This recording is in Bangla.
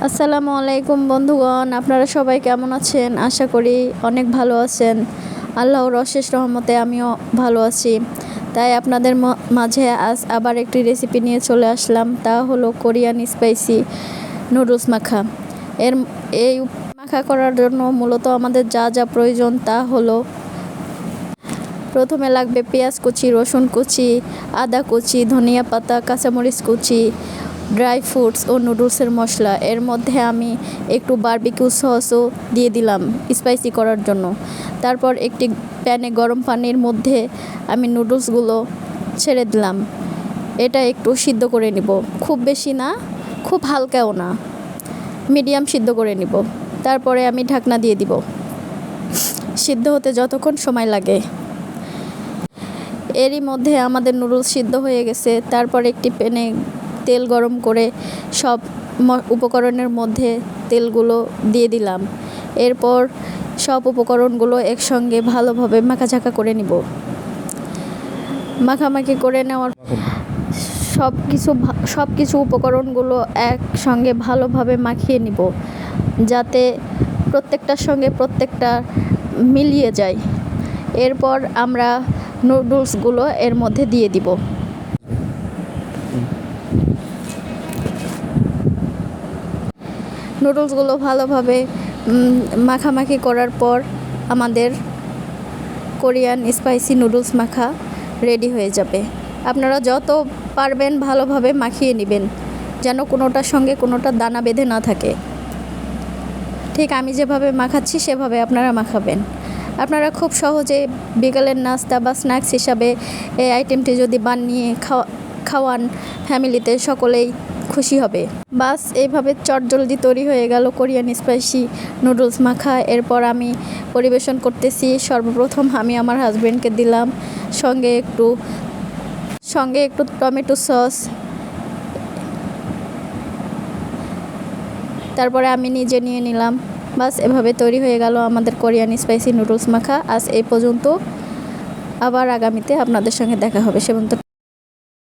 আসসালামু আলাইকুম বন্ধুগণ, আপনারা সবাই কেমন আছেন? আশা করি অনেক ভালো আছেন। আল্লাহর অশেষ রহমতে আমিও ভালো আছি। তাই আপনাদের মাঝে আজ আবার একটি রেসিপি নিয়ে চলে আসলাম। তা হলো কোরিয়ান স্পাইসি নুডলস মাখা। এই মাখা করার জন্য মূলত আমাদের যা যা প্রয়োজন তা হলো, প্রথমে লাগবে পেঁয়াজ কুচি, রসুন কুচি, আদা কুচি, ধনিয়া পাতা, কাঁচামরিচ কুচি, ড্রাই ফ্রুটস ও নুডলসের মশলা। এর মধ্যে আমি একটু বারবিকিউ সসও দিয়ে দিলাম স্পাইসি করার জন্য। তারপর একটি প্যানে গরম পানির মধ্যে আমি নুডলসগুলো ছেড়ে দিলাম। এটা একটু সিদ্ধ করে নিব, খুব বেশি না, খুব হালকাও না, মিডিয়াম সিদ্ধ করে নিব। তারপরে আমি ঢাকনা দিয়ে দিব, সিদ্ধ হতে যতক্ষণ সময় লাগে। এরই মধ্যে আমাদের নুডলস সিদ্ধ হয়ে গেছে। তারপর একটি প্যানে তেল গরম করে সব উপকরণের মধ্যে তেলগুলো দিয়ে দিলাম। এরপর সব উপকরণগুলো একসঙ্গে ভালোভাবে মাখাঝাকা করে নিব। মাখামাখি করে নেওয়ার সব কিছু উপকরণগুলো একসঙ্গে ভালোভাবে মাখিয়ে নিব, যাতে প্রত্যেকটার সঙ্গে প্রত্যেকটা মিলিয়ে যায়। এরপর আমরা নুডলসগুলো এর মধ্যে দিয়ে দিব। নুডলসগুলো ভালোভাবে মাখামাখি করার পর আমাদের কোরিয়ান স্পাইসি নুডলস মাখা রেডি হয়ে যাবে। আপনারা যত পারবেন ভালোভাবে মাখিয়ে নেবেন, যেন কোনোটার সঙ্গে কোনোটা দানা বেঁধে না থাকে। ঠিক আমি যেভাবে মাখাচ্ছি সেভাবে আপনারা মাখাবেন। আপনারা খুব সহজে বিকালের নাস্তা বা স্ন্যাক্স হিসাবে এই আইটেমটি যদি বানিয়ে খাওয়ান, ফ্যামিলিতে সকলেই খুশি হবে। বাস এইভাবে চটজলদি তৈরি হয়ে গেল কোরিয়ান স্পাইসি নুডলস মাখা। এরপর আমি পরিবেশন করতেছি। সর্বপ্রথম আমি আমার হাজব্যান্ডকে দিলাম, সঙ্গে একটু টমেটো সস। তারপরে আমি নিজে নিয়ে নিলাম। বাস এভাবে তৈরি হয়ে গেল আমাদের কোরিয়ান স্পাইসি নুডলস মাখা। আজ এই পর্যন্ত, আবার আগামীতে আপনাদের সঙ্গে দেখা হবে। সে পর্যন্ত